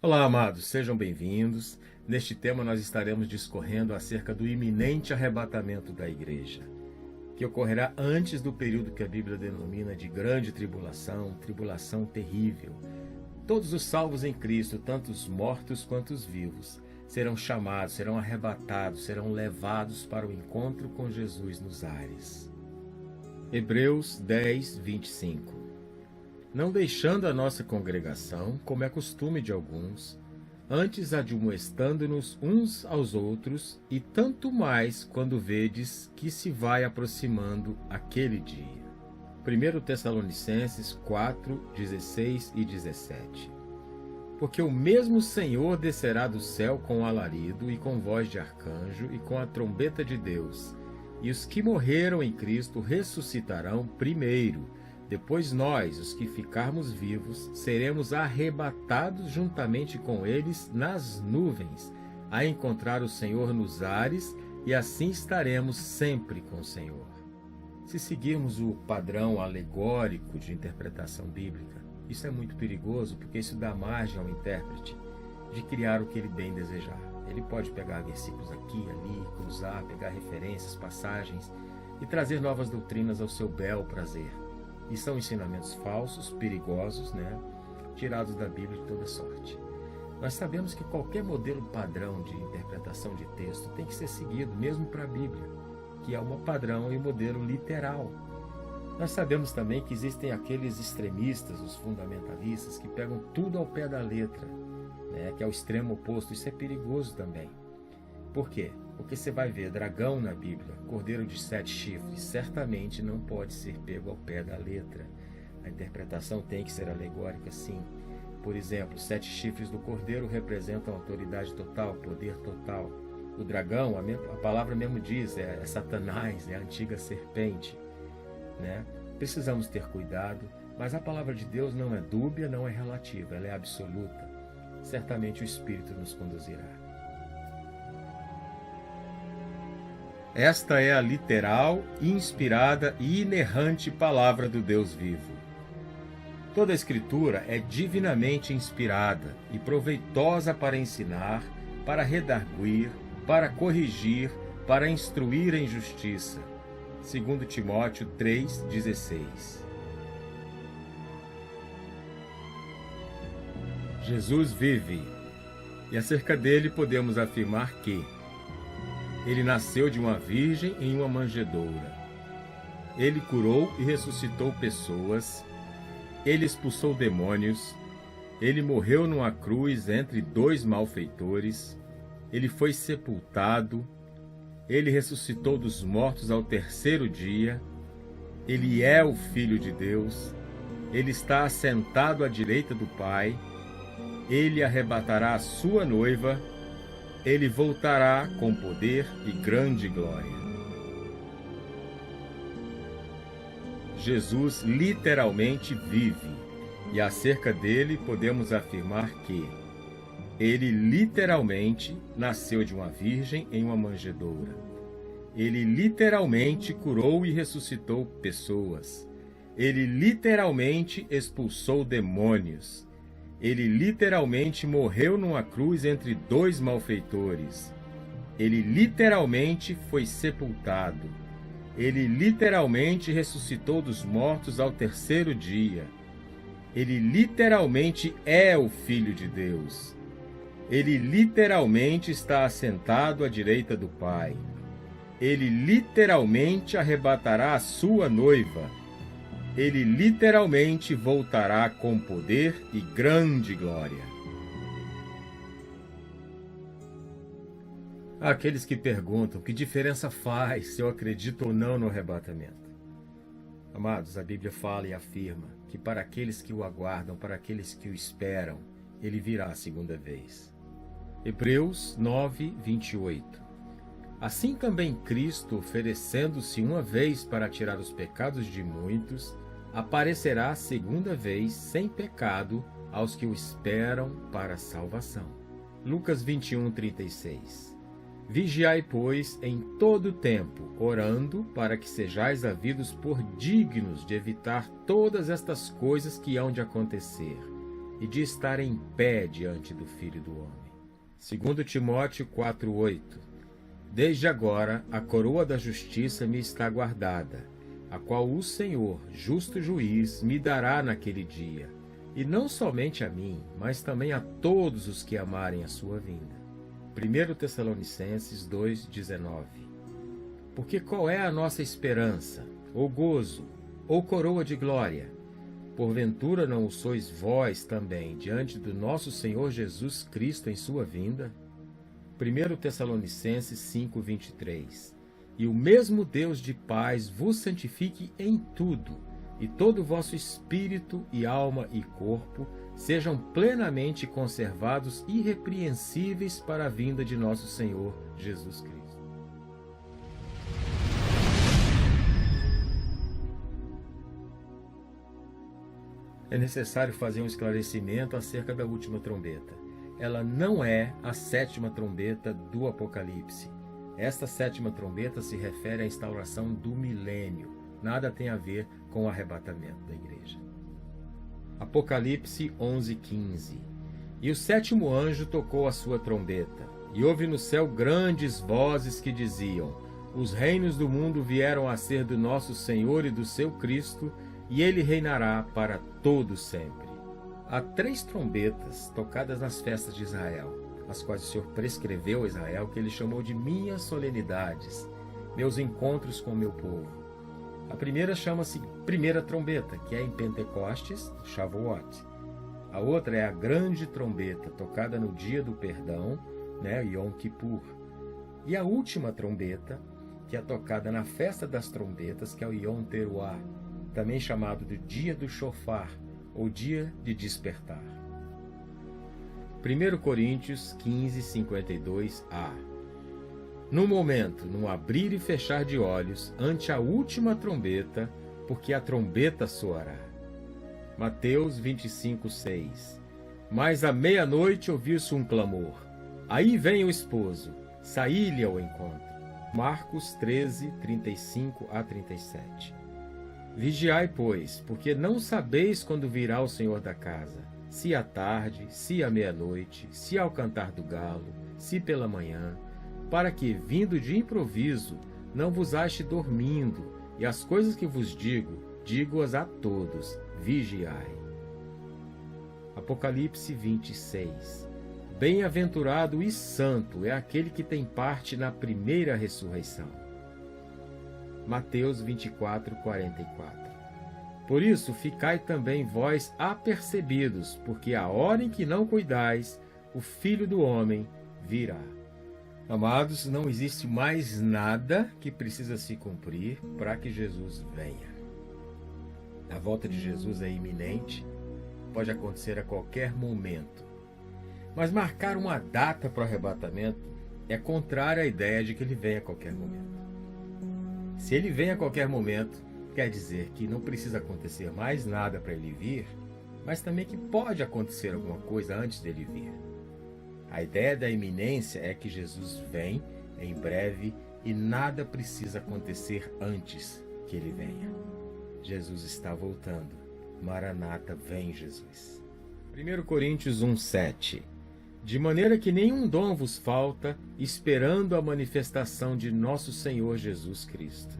Olá, amados, sejam bem-vindos. Neste tema nós estaremos discorrendo acerca do iminente arrebatamento da igreja, que ocorrerá antes do período que a Bíblia denomina de grande tribulação, tribulação terrível. Todos os salvos em Cristo, tanto os mortos quanto os vivos, serão chamados, serão arrebatados, serão levados para o encontro com Jesus nos ares. Hebreus 10, 25. Não deixando a nossa congregação, como é costume de alguns, antes admoestando-nos uns aos outros, e tanto mais quando vedes que se vai aproximando aquele dia. 1 Tessalonicenses 4, 16 e 17. Porque o mesmo Senhor descerá do céu com alarido e com voz de arcanjo e com a trombeta de Deus, e os que morreram em Cristo ressuscitarão primeiro. Depois nós, os que ficarmos vivos, seremos arrebatados juntamente com eles nas nuvens, a encontrar o Senhor nos ares, e assim estaremos sempre com o Senhor. Se seguirmos o padrão alegórico de interpretação bíblica, isso é muito perigoso, porque isso dá margem ao intérprete de criar o que ele bem desejar. Ele pode pegar versículos aqui, ali, cruzar, pegar referências, passagens e trazer novas doutrinas ao seu bel prazer. E são ensinamentos falsos, perigosos, tirados da Bíblia de toda sorte. Nós sabemos que qualquer modelo padrão de interpretação de texto tem que ser seguido, mesmo para a Bíblia, que é um padrão e um modelo literal. Nós sabemos também que existem aqueles extremistas, os fundamentalistas, que pegam tudo ao pé da letra, que é o extremo oposto. Isso é perigoso também. Por quê? Porque você vai ver dragão na Bíblia, cordeiro de 7 chifres, certamente não pode ser pego ao pé da letra. A interpretação tem que ser alegórica, sim. Por exemplo, 7 chifres do cordeiro representam autoridade total, poder total. O dragão, a palavra mesmo diz, é Satanás, é a antiga serpente. Precisamos ter cuidado, mas a palavra de Deus não é dúbia, não é relativa, ela é absoluta. Certamente o Espírito nos conduzirá. Esta é a literal, inspirada e inerrante palavra do Deus vivo. Toda a Escritura é divinamente inspirada e proveitosa para ensinar, para redarguir, para corrigir, para instruir em justiça. 2 Timóteo 3,16. Jesus vive, e acerca dele podemos afirmar que ele nasceu de uma virgem em uma manjedoura. Ele curou e ressuscitou pessoas. Ele expulsou demônios. Ele morreu numa cruz entre 2 malfeitores. Ele foi sepultado. Ele ressuscitou dos mortos ao 3º dia. Ele é o Filho de Deus. Ele está assentado à direita do Pai. Ele arrebatará a sua noiva. Ele voltará com poder e grande glória. Jesus literalmente vive, e acerca dele podemos afirmar que ele literalmente nasceu de uma virgem em uma manjedoura. Ele literalmente curou e ressuscitou pessoas. Ele literalmente expulsou demônios. Ele literalmente morreu numa cruz entre 2 malfeitores. Ele literalmente foi sepultado. Ele literalmente ressuscitou dos mortos ao 3º dia. Ele literalmente é o Filho de Deus. Ele literalmente está assentado à direita do Pai. Ele literalmente arrebatará a sua noiva. Ele literalmente voltará com poder e grande glória. Há aqueles que perguntam que diferença faz se eu acredito ou não no arrebatamento. Amados, a Bíblia fala e afirma que para aqueles que o aguardam, para aqueles que o esperam, ele virá a segunda vez. Hebreus 9, 28. Assim também Cristo, oferecendo-se uma vez para tirar os pecados de muitos, aparecerá a segunda vez sem pecado aos que o esperam para a salvação. Lucas 21, 36. Vigiai, pois, em todo o tempo, orando, para que sejais havidos por dignos de evitar todas estas coisas que hão de acontecer, e de estar em pé diante do Filho do Homem. 2 Timóteo 4,8. Desde agora a coroa da justiça me está guardada, a qual o Senhor, justo juiz, me dará naquele dia, e não somente a mim, mas também a todos os que amarem a sua vinda. 1 Tessalonicenses 2,19. Porque qual é a nossa esperança, ou gozo, ou coroa de glória? Porventura não o sois vós também diante do nosso Senhor Jesus Cristo em sua vinda? 1 Tessalonicenses 5,23. E o mesmo Deus de paz vos santifique em tudo, e todo o vosso espírito e alma e corpo sejam plenamente conservados irrepreensíveis para a vinda de nosso Senhor Jesus Cristo. É necessário fazer um esclarecimento acerca da última trombeta. Ela não é a sétima trombeta do Apocalipse. Esta sétima trombeta se refere à instauração do milênio. Nada tem a ver com o arrebatamento da igreja. Apocalipse 11:15. E o sétimo anjo tocou a sua trombeta, e houve no céu grandes vozes que diziam: os reinos do mundo vieram a ser do nosso Senhor e do seu Cristo, e ele reinará para todo sempre. Há 3 trombetas tocadas nas festas de Israel, as quais o Senhor prescreveu a Israel, que ele chamou de minhas solenidades, meus encontros com o meu povo. A primeira chama-se primeira trombeta, que é em Pentecostes, Shavuot. A outra é a grande trombeta, tocada no dia do perdão, Yom Kippur. E a última trombeta, que é tocada na festa das trombetas, que é o Yom Teruah, também chamado de dia do shofar, ou dia de despertar. 1 Coríntios 15:52a. No momento, no abrir e fechar de olhos, ante a última trombeta, porque a trombeta soará. Mateus 25:6. Mas à meia-noite ouviu-se um clamor: aí vem o esposo, saí-lhe ao encontro. Marcos 13:35-37. Vigiai, pois, porque não sabeis quando virá o Senhor da casa, se à tarde, se à meia-noite, se ao cantar do galo, se pela manhã, para que, vindo de improviso, não vos ache dormindo, e as coisas que vos digo, digo-as a todos, vigiai. Apocalipse 26. Bem-aventurado e santo é aquele que tem parte na primeira ressurreição. Mateus 24:44. Por isso, ficai também vós apercebidos, porque a hora em que não cuidais, o Filho do Homem virá. Amados, não existe mais nada que precisa se cumprir para que Jesus venha. A volta de Jesus é iminente, pode acontecer a qualquer momento. Mas marcar uma data para o arrebatamento é contrário à ideia de que ele venha a qualquer momento. Se ele vem a qualquer momento, quer dizer que não precisa acontecer mais nada para ele vir, mas também que pode acontecer alguma coisa antes dele vir. A ideia da iminência é que Jesus vem em breve e nada precisa acontecer antes que ele venha. Jesus está voltando. Maranata, vem Jesus. 1 Coríntios 1:7. De maneira que nenhum dom vos falta, esperando a manifestação de nosso Senhor Jesus Cristo.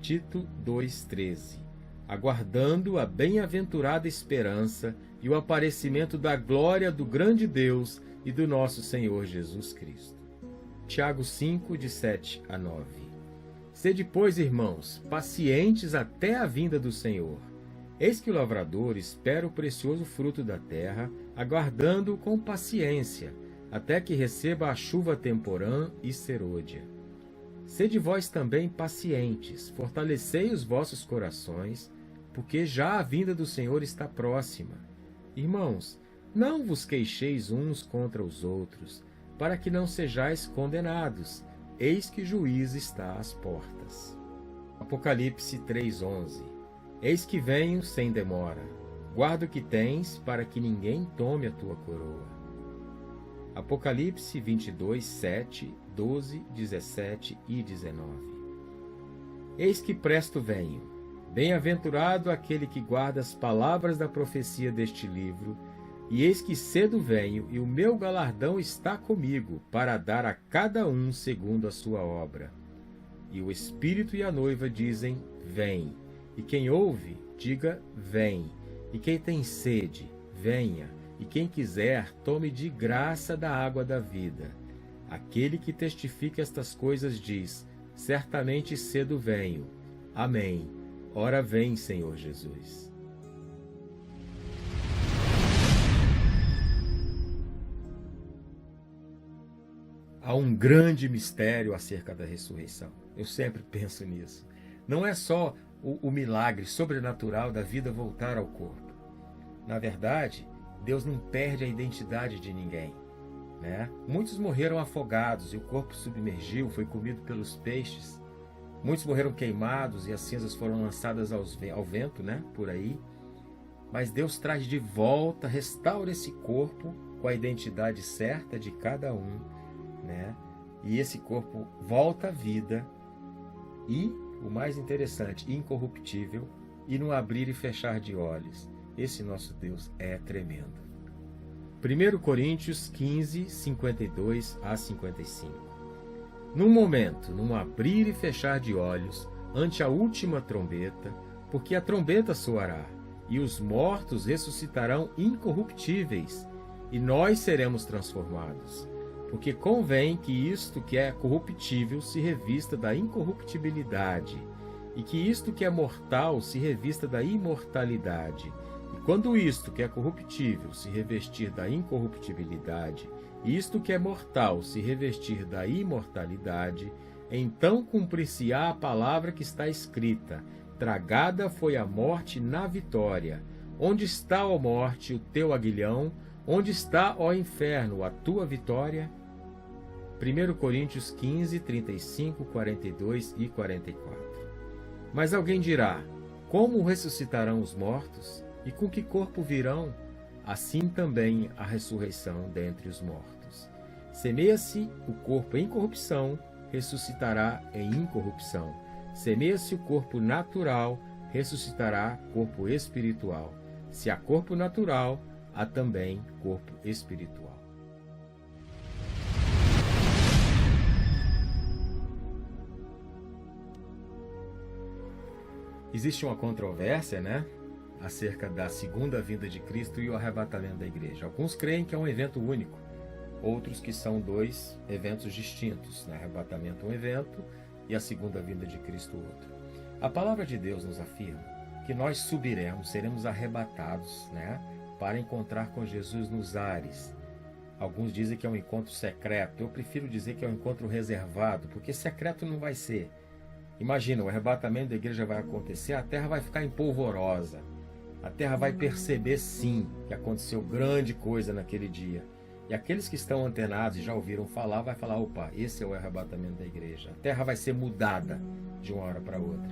Tito 2:13. Aguardando a bem-aventurada esperança e o aparecimento da glória do grande Deus e do nosso Senhor Jesus Cristo. Tiago 5:7-9. Sede, pois, irmãos, pacientes até a vinda do Senhor. Eis que o lavrador espera o precioso fruto da terra, aguardando-o com paciência, até que receba a chuva temporã e serôdia. Sede vós também pacientes, fortalecei os vossos corações, porque já a vinda do Senhor está próxima. Irmãos, não vos queixeis uns contra os outros, para que não sejais condenados. Eis que o juízo está às portas. Apocalipse 3:11. Eis que venho sem demora. Guarda o que tens, para que ninguém tome a tua coroa. Apocalipse 22:7, 12, 17 e 19. Eis que presto venho. Bem-aventurado aquele que guarda as palavras da profecia deste livro, e eis que cedo venho, e o meu galardão está comigo, para dar a cada um segundo a sua obra. E o Espírito e a noiva dizem, vem. E quem ouve, diga, vem. E quem tem sede, venha. E quem quiser, tome de graça da água da vida. Aquele que testifica estas coisas diz, certamente cedo venho. Amém. Ora vem, Senhor Jesus. Há um grande mistério acerca da ressurreição. Eu sempre penso nisso. Não é só o milagre sobrenatural da vida voltar ao corpo. Na verdade, Deus não perde a identidade de ninguém, né? Muitos morreram afogados e o corpo submergiu, foi comido pelos peixes. Muitos morreram queimados e as cinzas foram lançadas ao vento, né? Por aí. Mas Deus traz de volta, restaura esse corpo com a identidade certa de cada um, né? E esse corpo volta à vida e, o mais interessante, incorruptível e no abrir e fechar de olhos. Esse nosso Deus é tremendo. 1 Coríntios 15, 52 a 55. Num momento, num abrir e fechar de olhos, ante a última trombeta, porque a trombeta soará, e os mortos ressuscitarão incorruptíveis, e nós seremos transformados. Porque convém que isto que é corruptível se revista da incorruptibilidade, e que isto que é mortal se revista da imortalidade. E quando isto que é corruptível se revestir da incorruptibilidade, e isto que é mortal se revestir da imortalidade, então cumprir-se-á a palavra que está escrita: tragada foi a morte na vitória. Onde está, ó morte, o teu aguilhão? Onde está, ó inferno, a tua vitória? 1 Coríntios 15, 35, 42 e 44. Mas alguém dirá, como ressuscitarão os mortos? E com que corpo virão? Assim também a ressurreição dentre os mortos. Semeia-se o corpo em corrupção, ressuscitará em incorrupção. Semeia-se o corpo natural, ressuscitará corpo espiritual. Se há corpo natural, há também corpo espiritual. Existe uma controvérsia, né, acerca da segunda vinda de Cristo e o arrebatamento da igreja. Alguns creem que é um evento único, outros que são dois eventos distintos, né? Arrebatamento um evento e a segunda vinda de Cristo outro. A palavra de Deus nos afirma que nós subiremos, seremos arrebatados, né, para encontrar com Jesus nos ares. Alguns dizem que é um encontro secreto. Eu prefiro dizer que é um encontro reservado, porque secreto não vai ser. Imagina, o arrebatamento da igreja vai acontecer, a terra vai ficar empolvorosa. A terra vai perceber, sim, que aconteceu grande coisa naquele dia. E aqueles que estão antenados e já ouviram falar, vai falar, opa, esse é o arrebatamento da igreja. A terra vai ser mudada de uma hora para outra.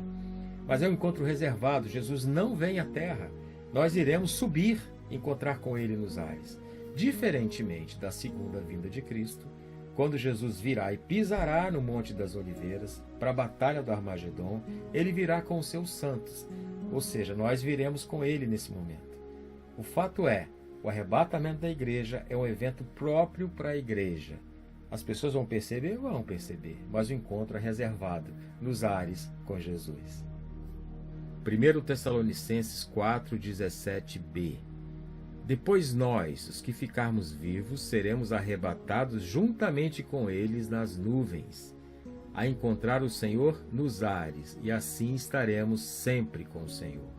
Mas é um encontro reservado. Jesus não vem à terra. Nós iremos subir, encontrar com ele nos ares. Diferentemente da segunda vinda de Cristo, quando Jesus virá e pisará no Monte das Oliveiras para a batalha do Armagedon, ele virá com os seus santos. Ou seja, nós viremos com ele nesse momento. O fato é, o arrebatamento da igreja é um evento próprio para a igreja. As pessoas vão perceber? Vão perceber, mas o encontro é reservado nos ares com Jesus. 1 Tessalonicenses 4:17b. Depois nós, os que ficarmos vivos, seremos arrebatados juntamente com eles nas nuvens, a encontrar o Senhor nos ares, e assim estaremos sempre com o Senhor.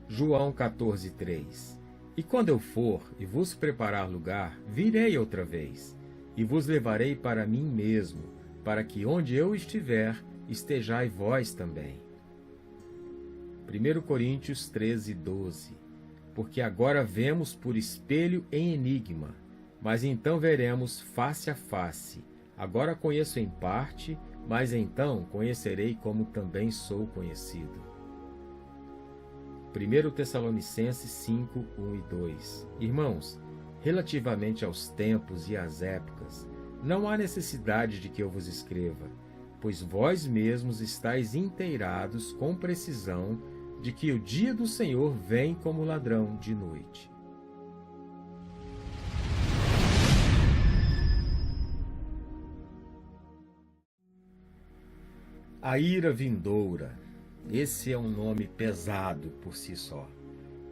João 14:3. E quando eu for e vos preparar lugar, virei outra vez, e vos levarei para mim mesmo, para que onde eu estiver, estejai vós também. 1 Coríntios 13:12. Porque agora vemos por espelho em enigma, mas então veremos face a face. Agora conheço em parte, mas então conhecerei como também sou conhecido. 1 Tessalonicenses 5, 1 e 2. Irmãos, relativamente aos tempos e às épocas, não há necessidade de que eu vos escreva, pois vós mesmos estáis inteirados com precisão de que o dia do Senhor vem como ladrão de noite. A ira vindoura. Esse é um nome pesado por si só.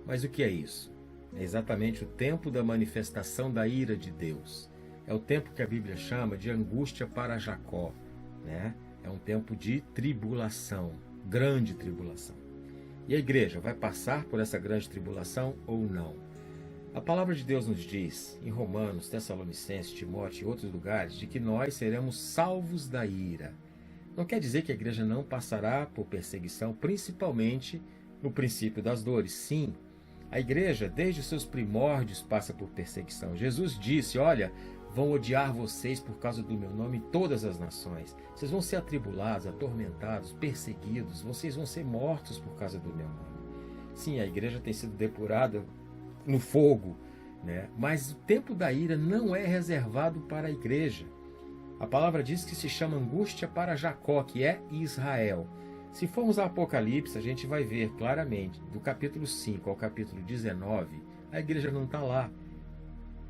Mas o que é isso? É exatamente o tempo da manifestação da ira de Deus. É o tempo que a Bíblia chama de angústia para Jacó, né? É um tempo de tribulação, grande tribulação. E a igreja vai passar por essa grande tribulação ou não? A palavra de Deus nos diz, em Romanos, Tessalonicenses, Timóteo e outros lugares, de que nós seremos salvos da ira. Não quer dizer que a igreja não passará por perseguição, principalmente no princípio das dores. Sim, a igreja, desde os seus primórdios, passa por perseguição. Jesus disse, olha, vão odiar vocês por causa do meu nome em todas as nações. Vocês vão ser atribulados, atormentados, perseguidos, vocês vão ser mortos por causa do meu nome. Sim, a igreja tem sido depurada no fogo, né? Mas o tempo da ira não é reservado para a igreja. A palavra diz que se chama angústia para Jacó, que é Israel. Se formos ao Apocalipse, a gente vai ver claramente, do capítulo 5 ao capítulo 19, a igreja não está lá.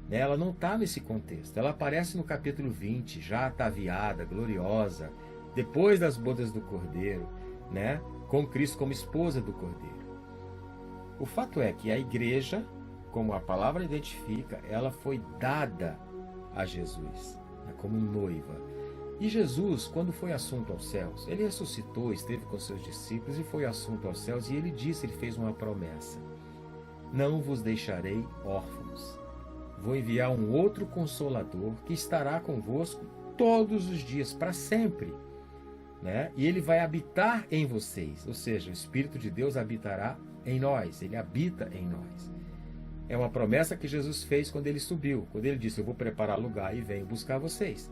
Ela não está nesse contexto. Ela aparece no capítulo 20, já ataviada, gloriosa, depois das bodas do Cordeiro, né? Com Cristo como esposa do Cordeiro. O fato é que a igreja, como a palavra identifica, ela foi dada a Jesus, né? Como noiva. E Jesus, quando foi assunto aos céus, ele ressuscitou, esteve com seus discípulos e foi assunto aos céus, e ele disse, ele fez uma promessa: não vos deixarei órfãos. Vou enviar um outro Consolador que estará convosco todos os dias, para sempre, né? E ele vai habitar em vocês, ou seja, o Espírito de Deus habitará em nós, ele habita em nós. É uma promessa que Jesus fez quando ele subiu, quando ele disse, eu vou preparar lugar e venho buscar vocês.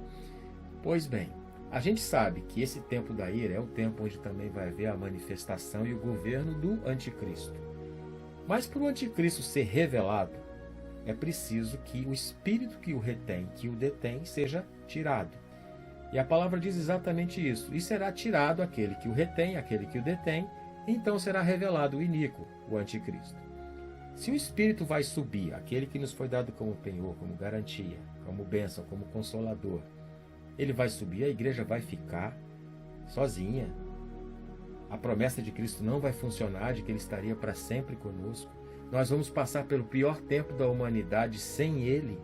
Pois bem, a gente sabe que esse tempo da ira é o tempo onde também vai haver a manifestação e o governo do anticristo. Mas para o anticristo ser revelado, é preciso que o espírito que o retém, que o detém, seja tirado. E a palavra diz exatamente isso. E será tirado aquele que o retém, aquele que o detém, então será revelado o iníquo, o anticristo. Se o espírito vai subir, aquele que nos foi dado como penhor, como garantia, como bênção, como consolador, ele vai subir, a igreja vai ficar sozinha. A promessa de Cristo não vai funcionar, de que ele estaria para sempre conosco. Nós vamos passar pelo pior tempo da humanidade sem ele.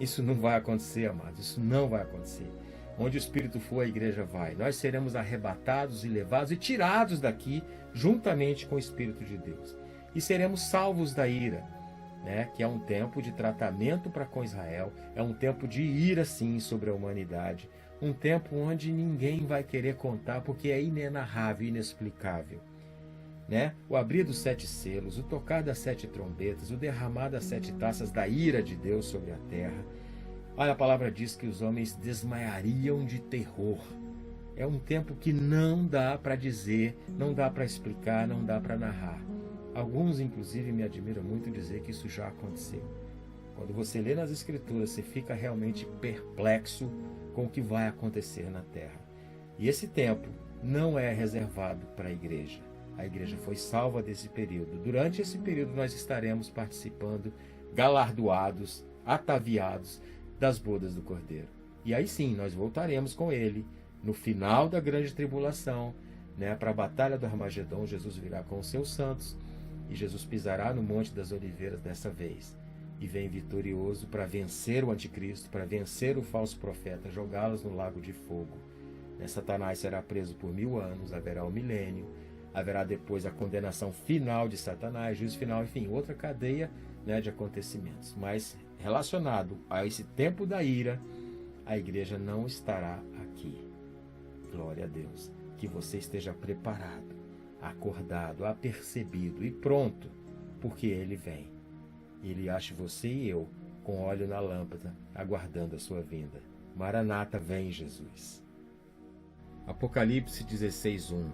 Isso não vai acontecer, amados, isso não vai acontecer. Onde o Espírito for, a igreja vai. Nós seremos arrebatados e levados e tirados daqui, juntamente com o Espírito de Deus. E seremos salvos da ira, né? Que é um tempo de tratamento para com Israel, é um tempo de ira, sim, sobre a humanidade. Um tempo onde ninguém vai querer contar, porque é inenarrável, inexplicável. Né? O abrir dos 7 selos, o tocar das 7 trombetas, o derramar das 7 taças da ira de Deus sobre a terra. Olha, a palavra diz que os homens desmaiariam de terror. É um tempo que não dá para dizer, não dá para explicar, não dá para narrar. Alguns, inclusive, me admiram muito dizer que isso já aconteceu. Quando você lê nas Escrituras, você fica realmente perplexo com o que vai acontecer na terra. E esse tempo não é reservado para a igreja. A igreja foi salva desse período. Durante esse período nós estaremos participando, galardoados, ataviados das bodas do Cordeiro. E aí sim, nós voltaremos com ele no final da grande tribulação, né, para a batalha do Armagedon. Jesus virá com os seus santos e Jesus pisará no Monte das Oliveiras dessa vez. E vem vitorioso para vencer o anticristo, para vencer o falso profeta, jogá-los no lago de fogo. Satanás será preso por 1000 anos, haverá o milênio. Haverá depois a condenação final de Satanás, juízo final, enfim, outra cadeia, né, de acontecimentos. Mas relacionado a esse tempo da ira, a igreja não estará aqui. Glória a Deus. Que você esteja preparado, acordado, apercebido e pronto, porque ele vem. Ele acha você e eu com óleo na lâmpada, aguardando a sua vinda. Maranata, vem Jesus. Apocalipse 16:1.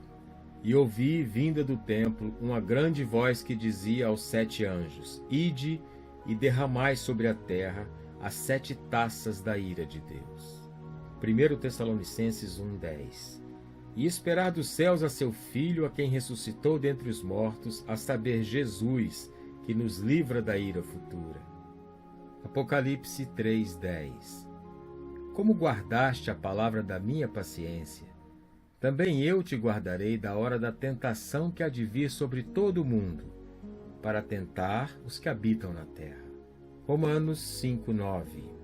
E ouvi, vinda do templo, uma grande voz que dizia aos 7 anjos: Ide e derramai sobre a terra as 7 taças da ira de Deus. 1 Tessalonicenses 1:10. e esperar dos céus a seu Filho, a quem ressuscitou dentre os mortos, a saber, Jesus, que nos livra da ira futura. Apocalipse 3:10. Como guardaste a palavra da minha paciência, também eu te guardarei da hora da tentação que há de vir sobre todo o mundo, para tentar os que habitam na terra. Romanos 5:9.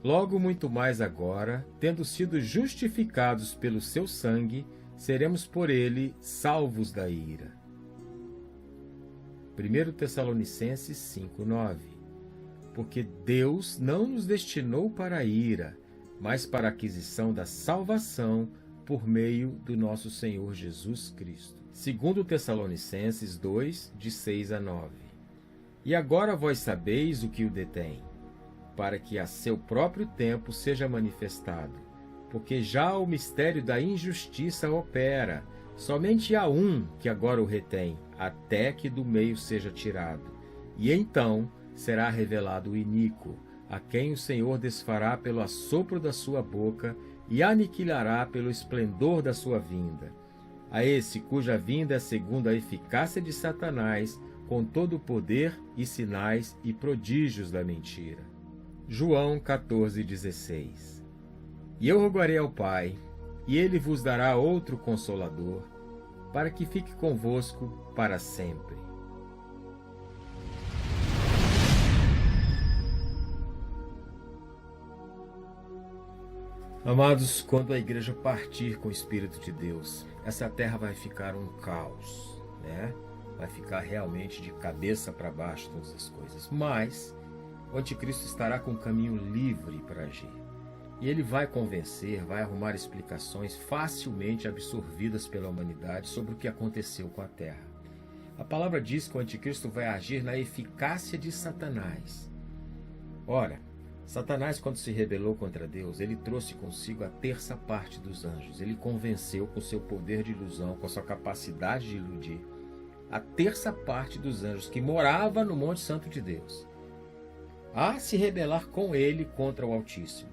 Logo muito mais agora, tendo sido justificados pelo seu sangue, seremos por ele salvos da ira. 1 Tessalonicenses 5:9. Porque Deus não nos destinou para a ira, mas para a aquisição da salvação por meio do nosso Senhor Jesus Cristo. 2 Tessalonicenses 2, de 6 a 9. E agora vós sabeis o que o detém, para que a seu próprio tempo seja manifestado, porque já o mistério da injustiça opera, somente há um que agora o retém, até que do meio seja tirado. E então será revelado o iníquo, a quem o Senhor desfará pelo assopro da sua boca e aniquilará pelo esplendor da sua vinda. A esse cuja vinda é segundo a eficácia de Satanás, com todo o poder e sinais e prodígios da mentira. João 14:16. E eu rogarei ao Pai, e ele vos dará outro Consolador, para que fique convosco para sempre. Amados, quando a igreja partir com o Espírito de Deus, essa terra vai ficar um caos, né? Vai ficar realmente de cabeça para baixo todas as coisas. Mas o anticristo estará com o caminho livre para agir. E ele vai convencer, vai arrumar explicações facilmente absorvidas pela humanidade sobre o que aconteceu com a terra. A palavra diz que o anticristo vai agir na eficácia de Satanás. Ora, Satanás, quando se rebelou contra Deus, ele trouxe consigo a terça parte dos anjos. Ele convenceu com seu poder de ilusão, com a sua capacidade de iludir, a terça parte dos anjos que morava no Monte Santo de Deus, a se rebelar com ele contra o Altíssimo.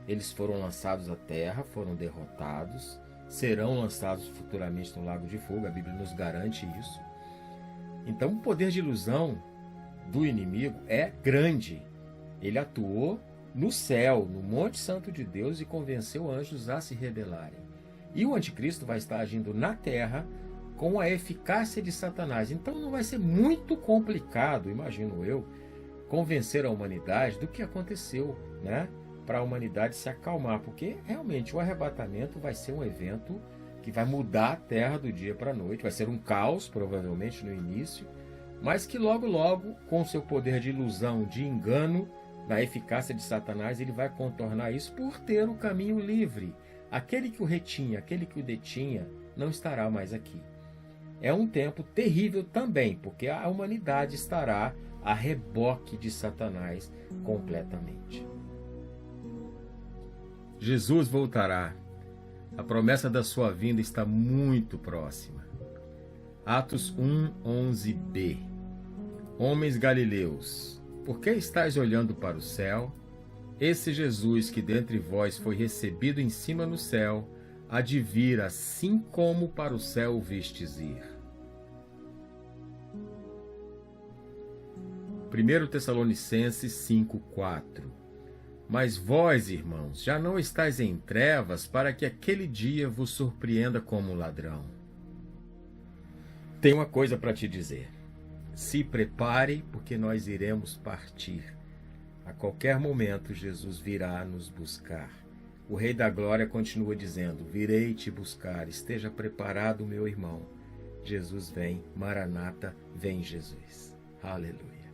Eles foram lançados à terra, foram derrotados, serão lançados futuramente no lago de fogo, a Bíblia nos garante isso. Então o poder de ilusão do inimigo é grande. Ele atuou no céu, no Monte Santo de Deus, e convenceu anjos a se rebelarem. E o anticristo vai estar agindo na terra com a eficácia de Satanás. Então não vai ser muito complicado, imagino eu, convencer a humanidade do que aconteceu, né? Para a humanidade se acalmar, porque realmente o arrebatamento vai ser um evento que vai mudar a terra do dia para a noite, vai ser um caos, provavelmente, no início, mas que logo, logo, com seu poder de ilusão, de engano, na eficácia de Satanás, ele vai contornar isso por ter o caminho livre. Aquele que o retinha, aquele que o detinha, não estará mais aqui. É um tempo terrível também, porque a humanidade estará a reboque de Satanás completamente. Jesus voltará. A promessa da sua vinda está muito próxima. Atos 1:11b. Homens galileus, por que estáis olhando para o céu? Esse Jesus que dentre vós foi recebido em cima no céu, há de vir assim como para o céu o vistes ir. 1 Tessalonicenses 5:4. Mas vós, irmãos, já não estáis em trevas para que aquele dia vos surpreenda como ladrão. Tenho uma coisa para te dizer. Se prepare, porque nós iremos partir. A qualquer momento, Jesus virá nos buscar. O Rei da Glória continua dizendo: virei te buscar, esteja preparado, meu irmão. Jesus vem, Maranata, vem Jesus. Aleluia.